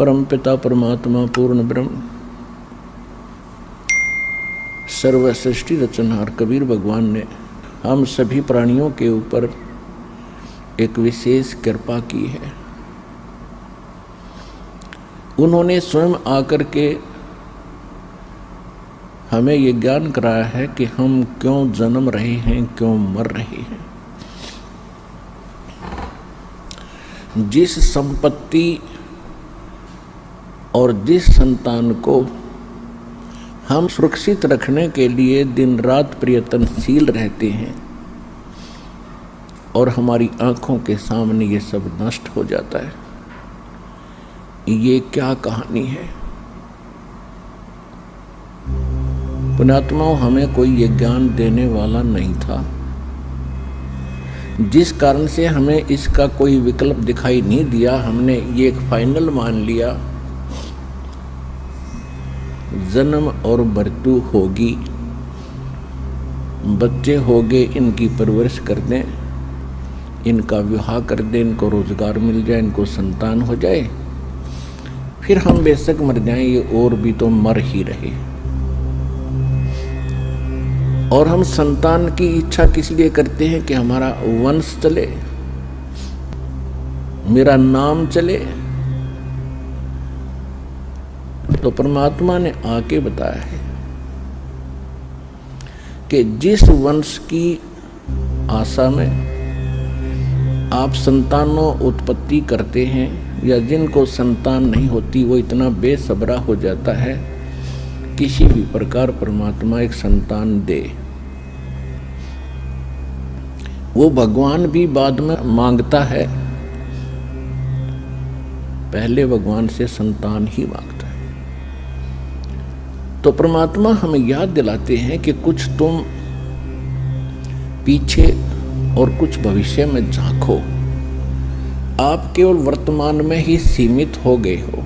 परम पिता परमात्मा पूर्ण ब्रह्म सर्व सृष्टि रचनहार कबीर भगवान ने हम सभी प्राणियों के ऊपर एक विशेष कृपा की है। उन्होंने स्वयं आकर के हमें ये ज्ञान कराया है कि हम क्यों जन्म रहे हैं, क्यों मर रहे हैं। जिस संपत्ति और जिस संतान को हम सुरक्षित रखने के लिए दिन रात प्रयत्नशील रहते हैं और हमारी आंखों के सामने ये सब नष्ट हो जाता है, ये क्या कहानी है। पुण्यात्माओं, हमें कोई ये ज्ञान देने वाला नहीं था, जिस कारण से हमें इसका कोई विकल्प दिखाई नहीं दिया। हमने ये एक फाइनल मान लिया, जन्म और मृत्यु होगी, बच्चे होंगे, इनकी परवरिश कर दें, इनका विवाह कर दें, इनको रोजगार मिल जाए, इनको संतान हो जाए, फिर हम बेशक मर जाएं, ये और भी तो मर ही रहे। और हम संतान की इच्छा किस लिए करते हैं कि हमारा वंश चले, मेरा नाम चले। तो परमात्मा ने आके बताया है कि जिस वंश की आशा में आप संतानों उत्पत्ति करते हैं या जिनको संतान नहीं होती, वो इतना बेसब्रा हो जाता है किसी भी प्रकार परमात्मा एक संतान दे। वो भगवान भी बाद में मांगता है, पहले भगवान से संतान ही मांगता है। तो परमात्मा हमें याद दिलाते हैं कि कुछ तुम पीछे और कुछ भविष्य में झांको। आप केवल वर्तमान में ही सीमित हो गए हो।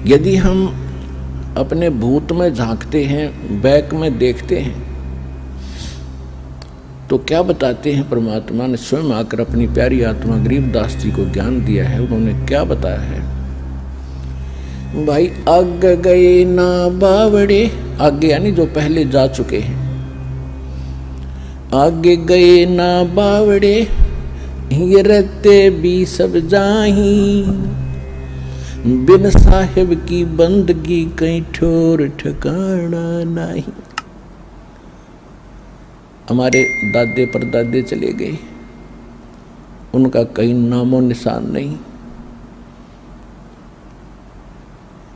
यदि हम अपने भूत में झांकते हैं, बैक में देखते हैं, तो क्या बताते हैं परमात्मा ने स्वयं आकर अपनी प्यारी आत्मा गरीबदास जी को ज्ञान दिया है। उन्होंने क्या बताया है, भाई आगे गए ना बावड़े, आगे यानी जो पहले जा चुके हैं, आगे गए ना बावड़े, ये रहते भी सब जाही, बिन साहिब की बंदगी कहीं ठोर ठिकाना नहीं। हमारे दादे परदादे चले गए, उनका कहीं नामो निशान नहीं।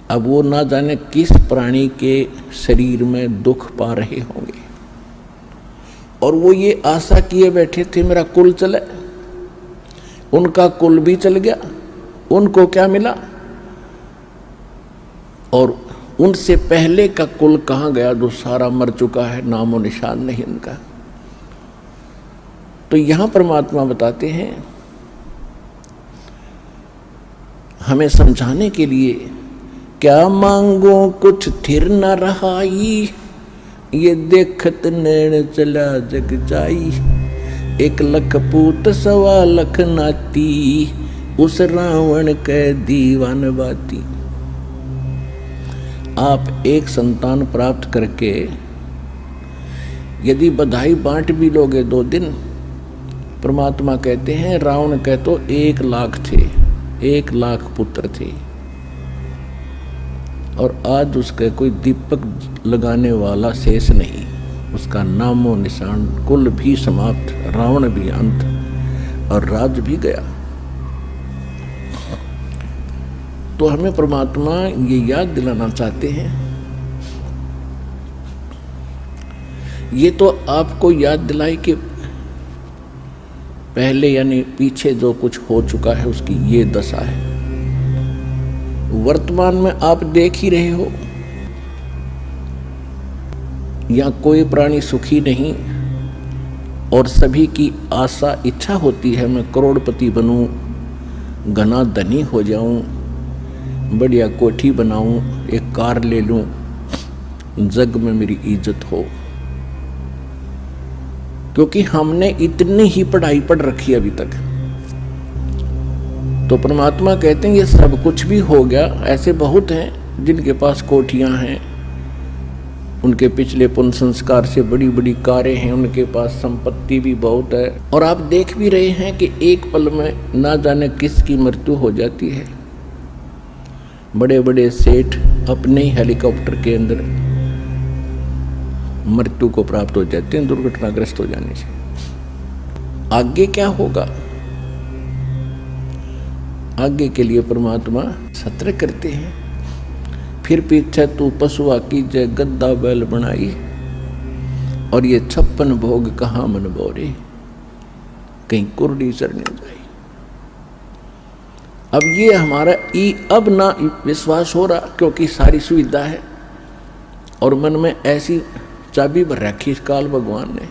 अब वो ना जाने किस प्राणी के शरीर में दुख पा रहे होंगे, और वो ये आशा किए बैठे थे मेरा कुल चले। उनका कुल भी चल गया, उनको क्या मिला, और उनसे पहले का कुल कहाँ गया जो सारा मर चुका है, नामो निशान नहीं इनका। तो यहां परमात्मा बताते हैं हमें समझाने के लिए, क्या मांगो कुछ थिर न रहाई, ये देखत नैन चला जग जाई, 1 लख पूत 1.25 लाख नाती, उस रावण के दीवान बाती। आप एक संतान प्राप्त करके यदि बधाई बांट भी लोगे 2 दिन, परमात्मा कहते हैं रावण के तो 1 लाख थे, 1 लाख पुत्र थे, और आज उसके कोई दीपक लगाने वाला शेष नहीं, उसका नामो निशान, कुल भी समाप्त, रावण भी अंत, और राज भी गया। तो हमें परमात्मा ये याद दिलाना चाहते हैं, ये तो आपको याद दिलाए कि पहले यानी पीछे जो कुछ हो चुका है उसकी ये दशा है। वर्तमान में आप देख ही रहे हो, यहाँ कोई प्राणी सुखी नहीं, और सभी की आशा इच्छा होती है मैं करोड़पति बनूं, घना धनी हो जाऊं, बढ़िया कोठी बनाऊं, एक कार ले लूं, जग में मेरी इज्जत हो। क्योंकि हमने इतनी ही पढ़ाई पढ़ रखी अभी तक, तो परमात्मा कहते हैं ये सब कुछ भी हो गया। ऐसे बहुत हैं जिनके पास कोठियां हैं, उनके पिछले पुण्य संस्कार से बड़ी बड़ी कारें हैं, उनके पास संपत्ति भी बहुत है, और आप देख भी रहे हैं कि एक पल में ना जाने किसकी मृत्यु हो जाती है। बड़े बड़े सेठ अपने ही हेलीकॉप्टर के अंदर मृत्यु को प्राप्त हो जाते हैं दुर्घटनाग्रस्त हो जाने से। आगे क्या होगा, आगे के लिए परमात्मा सतर्क करते हैं। फिर पीछे तू पशुआ की जय गद्दा बैल बनाई, और ये 56 भोग कहाँ मन बोरे, कहीं कुर्डी चरने जाई। अब ये हमारा अब ना विश्वास हो रहा, क्योंकि सारी सुविधा है और मन में ऐसी चाबी भर रखी इस काल भगवान ने,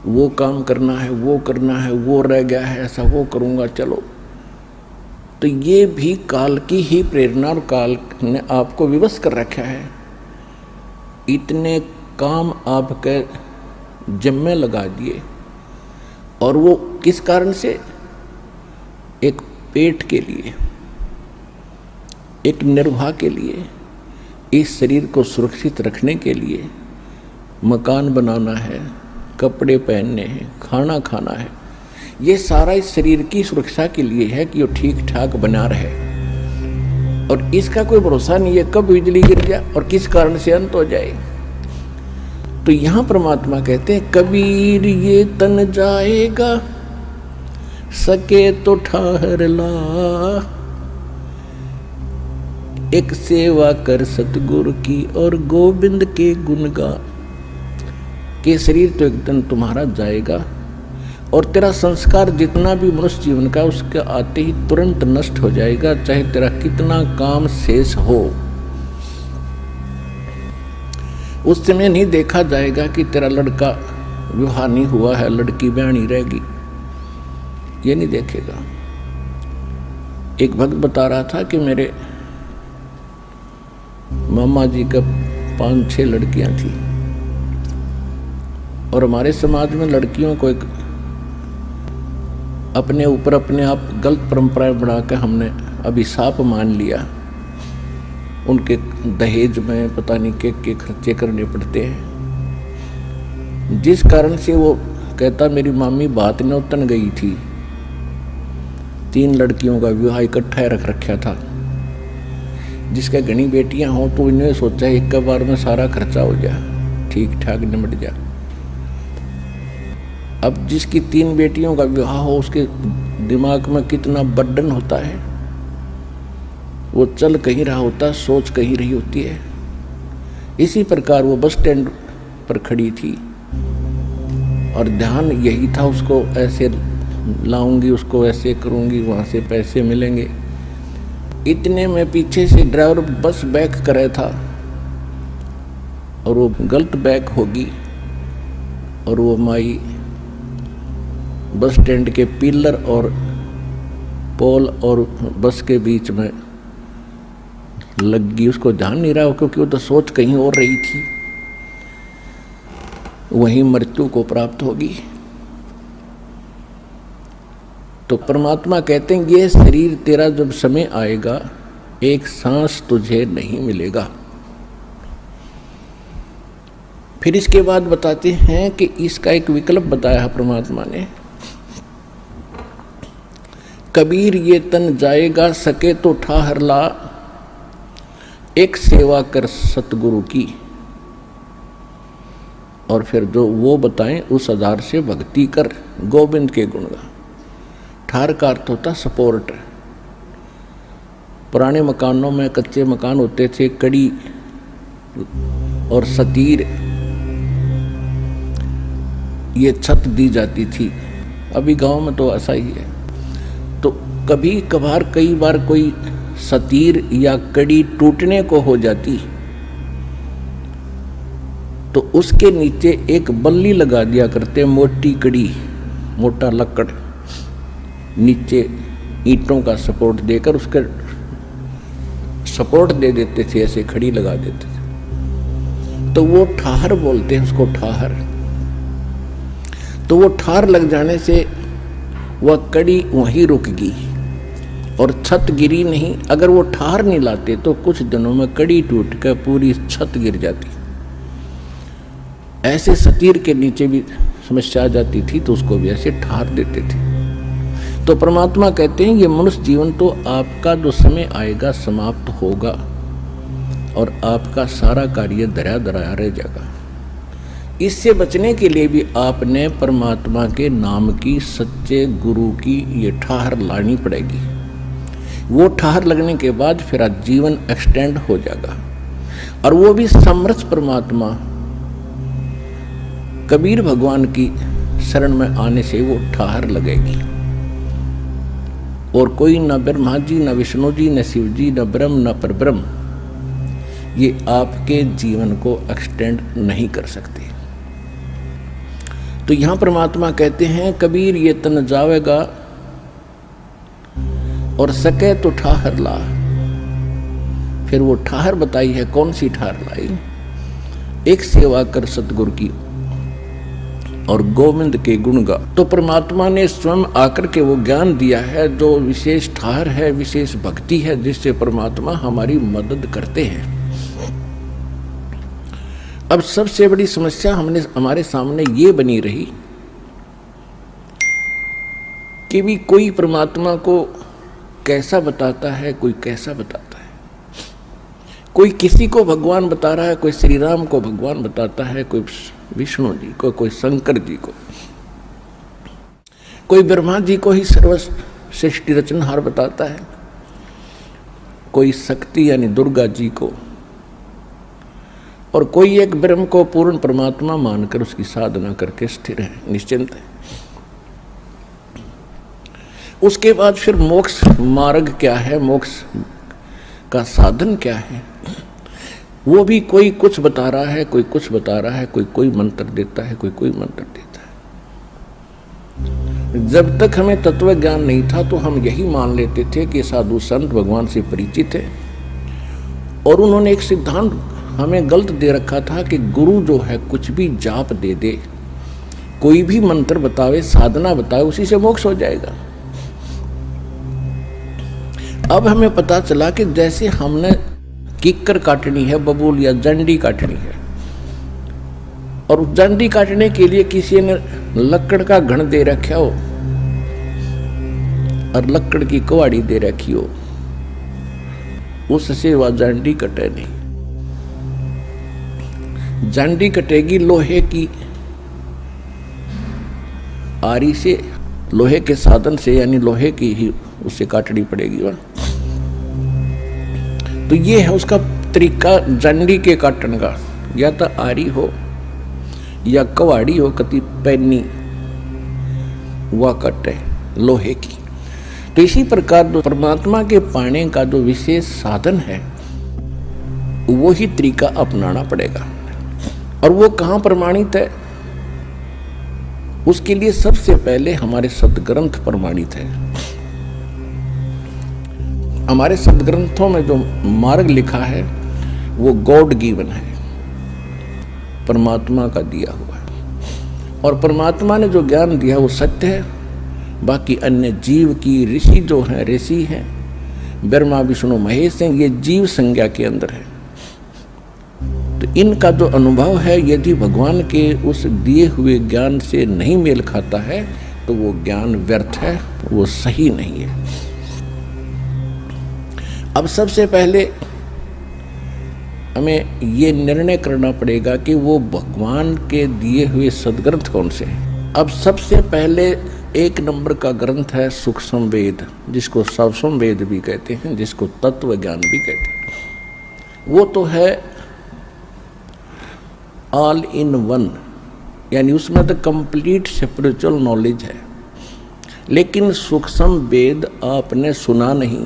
वो काम करना है, वो करना है, वो रह गया है, ऐसा वो करूँगा चलो। तो ये भी काल की ही प्रेरणा, और काल ने आपको विवश कर रखा है। इतने काम आपके जिम्मे लगा दिए, और वो किस कारण से? एक पेट के लिए, एक निर्वाह के लिए, इस शरीर को सुरक्षित रखने के लिए। मकान बनाना है, कपड़े पहनने हैं, खाना खाना है, ये सारा इस शरीर की सुरक्षा के लिए है कि वो ठीक ठाक बना रहे। और इसका कोई भरोसा नहीं है कब बिजली गिर जाए और किस कारण से अंत हो जाए। तो यहां परमात्मा कहते हैं, कबीर ये तन जाएगा, सके तो ठहर ला, एक सेवा कर सतगुरु की और गोविंद के गुण गा। के शरीर तो एक दिन तुम्हारा जाएगा, और तेरा संस्कार जितना भी मनुष्य जीवन का उसके आते ही तुरंत नष्ट हो जाएगा, चाहे तेरा कितना काम शेष हो। उस समय नहीं देखा जाएगा कि तेरा लड़का विवाह नहीं हुआ है, लड़की ब्याही रहेगी, ये नहीं देखेगा। एक भक्त बता रहा था कि मेरे मामा जी का 5-6 लड़कियां थी, और हमारे समाज में लड़कियों को एक अपने ऊपर अपने आप गलत परंपराएं बढ़ाकर हमने अभिशाप मान लिया। उनके दहेज में पता नहीं के खर्चे करने पड़ते हैं, जिस कारण से वो कहता मेरी मामी बात न उतन गई थी। 3 लड़कियों का विवाह इकट्ठा रख रखा था, जिसके घनी बेटियां हों तो इन्होंने सोचा एक बार में सारा खर्चा हो जाए, ठीक ठाक निपट जाए। अब जिसकी 3 बेटियों का विवाह हो उसके दिमाग में कितना बर्डन होता है, वो चल कहीं रहा होता, सोच कहीं रही होती है। इसी प्रकार वो बस स्टैंड पर खड़ी थी और ध्यान यही था, उसको ऐसे लाऊंगी, उसको ऐसे करूंगी, वहाँ से पैसे मिलेंगे। इतने में पीछे से ड्राइवर बस बैक कर रहा था और वो गलत बैक होगी, और वो माई बस स्टैंड के पिलर और पोल और बस के बीच में लग गई। उसको ध्यान नहीं रहा क्योंकि वो तो सोच कहीं और रही थी, वहीं मृत्यु को प्राप्त होगी। तो परमात्मा कहते हैं ये शरीर तेरा जब समय आएगा, एक सांस तुझे नहीं मिलेगा। फिर इसके बाद बताते हैं कि इसका एक विकल्प बताया है परमात्मा ने, कबीर ये तन जाएगा, सके तो ठाहर ला, एक सेवा कर सतगुरु की। और फिर जो वो बताएं उस आधार से भक्ति कर, गोविंद के गुण गा। ठार का अर्थ होता सपोर्ट। पुराने मकानों में कच्चे मकान होते थे, कड़ी और सतीर ये छत दी जाती थी। अभी गांव में तो ऐसा ही है। तो कभी कभार कई बार कोई सतीर या कड़ी टूटने को हो जाती तो उसके नीचे एक बल्ली लगा दिया करते, मोटी कड़ी, मोटा लकड़, नीचे ईंटों का सपोर्ट देकर उसके सपोर्ट दे देते थे, ऐसे खड़ी लगा देते थे। तो वो ठाहर बोलते हैं उसको, ठाहर। तो वो ठार लग जाने से वह कड़ी वहीं रुक गई, और छत गिरी नहीं, अगर वो ठार नहीं लाते तो कुछ दिनों में कड़ी टूट कर पूरी छत गिर जाती। ऐसे सतीर के नीचे भी समस्या आ जाती थी तो उसको भी ऐसे ठार देते थे। तो परमात्मा कहते हैं ये मनुष्य जीवन तो आपका जो समय आएगा समाप्त होगा और आपका सारा कार्य दरा दराया रह जाएगा। इससे बचने के लिए भी आपने परमात्मा के नाम की, सच्चे गुरु की ये ठाहर लानी पड़ेगी। वो ठाहर लगने के बाद फिर आज जीवन एक्सटेंड हो जाएगा। और वो भी समर्थ परमात्मा कबीर भगवान की शरण में आने से वो ठाहर लगेगी। और कोई न ब्रह्मा जी, न विष्णु जी, न शिव जी, न ब्रह्म, न परब्रह्म ये आपके जीवन को एक्सटेंड नहीं कर सकते। तो यहां परमात्मा कहते हैं कबीर ये तन जावेगा और सके तो ठाहर ला। फिर वो ठाहर बताई है, कौन सी ठाहर लाई? एक सेवा कर सतगुरु की और गोविंद के गुण गा। तो परमात्मा ने स्वयं आकर के वो ज्ञान दिया है जो विशेष ठाहर है, विशेष भक्ति है, जिससे परमात्मा हमारी मदद करते हैं। अब सबसे बड़ी समस्या हमारे सामने ये बनी रही कि भी कोई परमात्मा को कैसा बताता है, कोई कैसा बताता है। कोई किसी को भगवान बता रहा है, कोई श्री राम को भगवान बताता है, कोई विष्णु जी को, कोई शंकर जी को, कोई ब्रह्मा जी को ही सर्व सृष्टि रचनहार बताता है, कोई शक्ति यानी दुर्गा जी को, और कोई एक ब्रह्म को पूर्ण परमात्मा मानकर उसकी साधना करके स्थिर है, निश्चिंत है। उसके बाद फिर मोक्ष मार्ग क्या है, मोक्ष का साधन क्या है, वो भी कोई कुछ बता रहा है, कोई कुछ बता रहा है, कोई मंत्र देता है, कोई मंत्र देता है। जब तक हमें तत्व ज्ञान नहीं था तो हम यही मान लेते थे कि साधु संत भगवान से परिचित है, और उन्होंने एक सिद्धांत हमें गलत दे रखा था कि गुरु जो है कुछ भी जाप दे दे, कोई भी मंत्र बतावे, साधना बतावे, उसी से मोक्ष हो जाएगा। अब हमें पता चला कि जैसे हमने किक्कर काटनी है, बबूल या जंडी काटनी है, और उस जंडी काटने के लिए किसी ने लकड़ का घन दे रखा हो और लकड़ की कुहाड़ी दे रखी हो, उससे वह जंडी कटे नहीं। जंडी कटेगी लोहे की आरी से, लोहे के साधन से, यानी लोहे की ही उससे काटनी पड़ेगी वह। तो ये है उसका तरीका जंडी के काटने का, या तो आरी हो या कवाड़ी हो, कति पैनी वह कटे लोहे की। तो इसी प्रकार जो परमात्मा के पाने का जो विशेष साधन है वो ही तरीका अपनाना पड़ेगा। और वो कहाँ प्रमाणित है? उसके लिए सबसे पहले हमारे सदग्रंथ प्रमाणित है। हमारे सदग्रंथों में जो मार्ग लिखा है वो गॉड गिवन है, परमात्मा का दिया हुआ है। और परमात्मा ने जो ज्ञान दिया वो सत्य है। बाकी अन्य जीव की ऋषि जो हैं, ऋषि हैं, ब्रह्मा विष्णु महेश हैं, ये जीव संज्ञा के अंदर है। तो इनका जो अनुभव है, यदि भगवान के उस दिए हुए ज्ञान से नहीं मेल खाता है तो वो ज्ञान व्यर्थ है, वो सही नहीं है। अब सबसे पहले हमें ये निर्णय करना पड़ेगा कि वो भगवान के दिए हुए सदग्रंथ कौन से हैं। अब सबसे पहले एक नंबर का ग्रंथ है सूक्ष्म वेद, जिसको सवसम वेद भी कहते हैं, जिसको तत्व ज्ञान भी कहते हैं। वो तो है ऑल इन वन, यानी उसमें तो कंप्लीट स्पिरिचुअल नॉलेज है। लेकिन सूक्ष्म वेद आपने सुना नहीं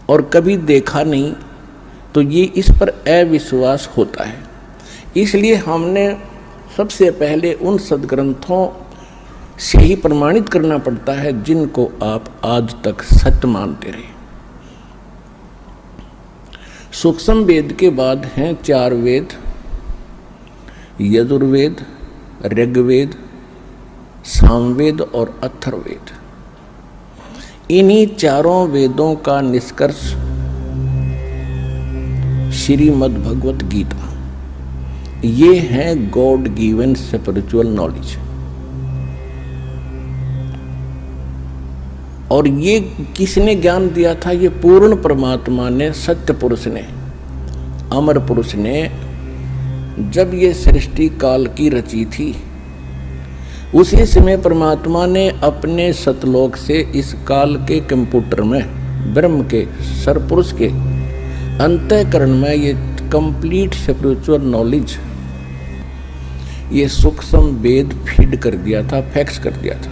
और कभी देखा नहीं तो ये इस पर अविश्वास होता है। इसलिए हमने सबसे पहले उन सदग्रंथों से ही प्रमाणित करना पड़ता है जिनको आप आज तक सत्य मानते रहे। सूक्ष्म वेद के बाद हैं 4 वेद, यजुर्वेद, ऋग्वेद, सामवेद और अथर्ववेद। इन्हीं चारों वेदों का निष्कर्ष श्रीमद् भगवत गीता, ये है गॉड गिवन स्पिरिचुअल नॉलेज। और ये किसने ज्ञान दिया था? ये पूर्ण परमात्मा ने, सत्य पुरुष ने, अमर पुरुष ने जब ये सृष्टि काल की रची थी, उसी समय परमात्मा ने अपने सतलोक से इस काल के कंप्यूटर में, ब्रह्म के सरपुरुष के अंतःकरण में ये कंप्लीट स्पिरिचुअल नॉलेज, ये सूक्ष्म वेद फीड कर दिया था, फैक्स कर दिया था,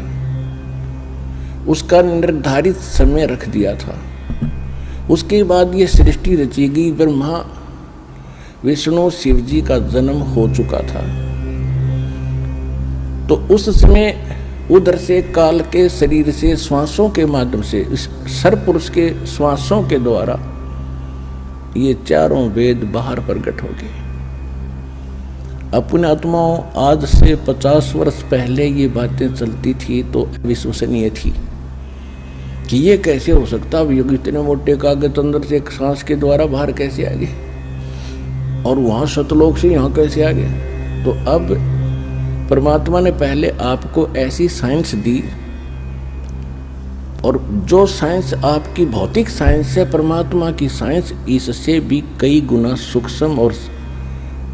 उसका निर्धारित समय रख दिया था। उसके बाद ये सृष्टि रची गई। ब्रह्मा विष्णु शिव जी का जन्म हो चुका था। तो उस समय उधर से काल के शरीर से श्वासों के माध्यम से, इस सरपुरुष के श्वासों के द्वारा ये चारों वेद बाहर प्रकट हो गए। अपने आत्माओं, आज से 50 वर्ष पहले ये बातें चलती थी तो विश्वसनीय थी कि ये कैसे हो सकता, अब योग इतने मोटे कागज अंदर से एक सांस के द्वारा बाहर कैसे आ गए, और वहां सतलोक से यहाँ कैसे आ गए। तो अब परमात्मा ने पहले आपको ऐसी साइंस दी, और जो साइंस आपकी भौतिक साइंस है, परमात्मा की साइंस इससे भी कई गुना सूक्ष्म और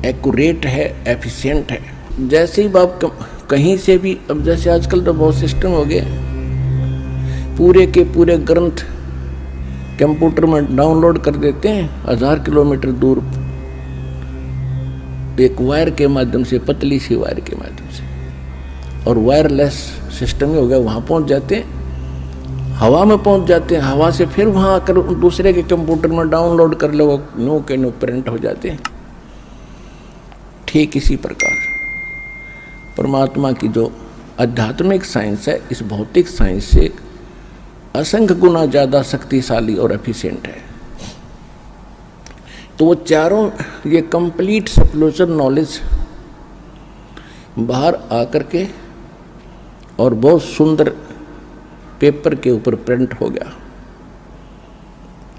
एक्यूरेट है, एफिशिएंट है। जैसे ही आप कहीं से भी, अब जैसे आजकल तो बहुत सिस्टम हो गया, पूरे के पूरे ग्रंथ कंप्यूटर में डाउनलोड कर देते हैं 1000 किलोमीटर दूर, एक वायर के माध्यम से, पतली सी वायर के माध्यम से, और वायरलेस सिस्टम ही हो गया, वहाँ पहुँच जाते हैं, हवा में पहुँच जाते हैं, हवा से फिर वहाँ आकर दूसरे के कंप्यूटर में डाउनलोड कर लो, नो के नो प्रिंट हो जाते हैं। ठीक इसी प्रकार परमात्मा की जो आध्यात्मिक साइंस है, इस भौतिक साइंस से असंख्य गुना ज़्यादा शक्तिशाली और एफिशिएंट है। तो वो चारों, ये कंप्लीट स्पिरिचुअल नॉलेज बाहर आकर के और बहुत सुंदर पेपर के ऊपर प्रिंट हो गया।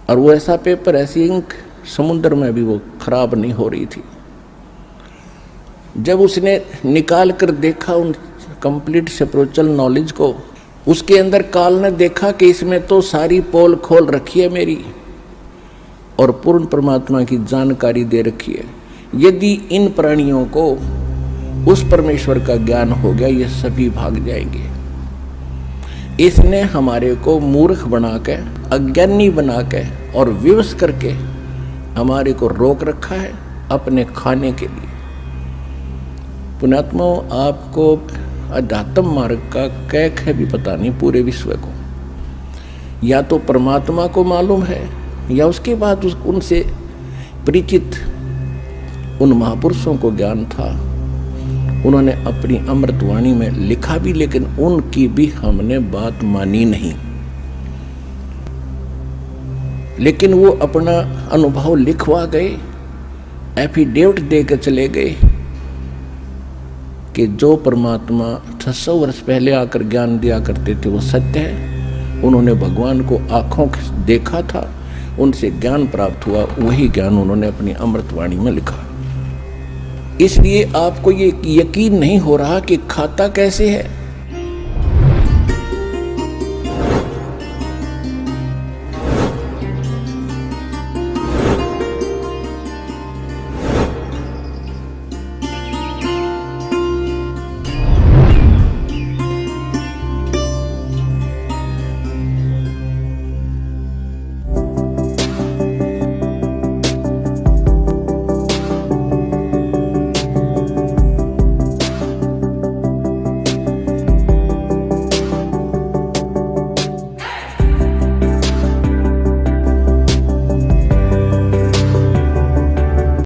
और वो ऐसा पेपर, ऐसी इंक समुद्र में भी वो खराब नहीं हो रही थी। जब उसने निकाल कर देखा उन कंप्लीट स्पिरिचुअल नॉलेज को, उसके अंदर काल ने देखा कि इसमें तो सारी पोल खोल रखी है मेरी, और पूर्ण परमात्मा की जानकारी दे रखी है। यदि इन प्राणियों को उस परमेश्वर का ज्ञान हो गया, ये सभी भाग जाएंगे। इसने हमारे को मूर्ख बना के, अज्ञानी बना के और विवश करके हमारे को रोक रखा है अपने खाने के लिए। पुण्यात्माओं, आपको अध्यात्म मार्ग का कैक है भी पता नहीं पूरे विश्व को। या तो परमात्मा को मालूम है, या उसके बाद उनसे परिचित उन महापुरुषों को ज्ञान था, उन्होंने अपनी अमृतवाणी में लिखा भी, लेकिन उनकी भी हमने बात मानी नहीं। लेकिन वो अपना अनुभव लिखवा गए, एफिडेविट दे के चले गए कि जो परमात्मा 600 वर्ष पहले आकर ज्ञान दिया करते थे वो सत्य है। उन्होंने भगवान को आंखों से देखा था, उनसे ज्ञान प्राप्त हुआ, वही ज्ञान उन्होंने अपनी अमृतवाणी में लिखा। इसलिए आपको ये यकीन नहीं हो रहा कि खाता कैसे है,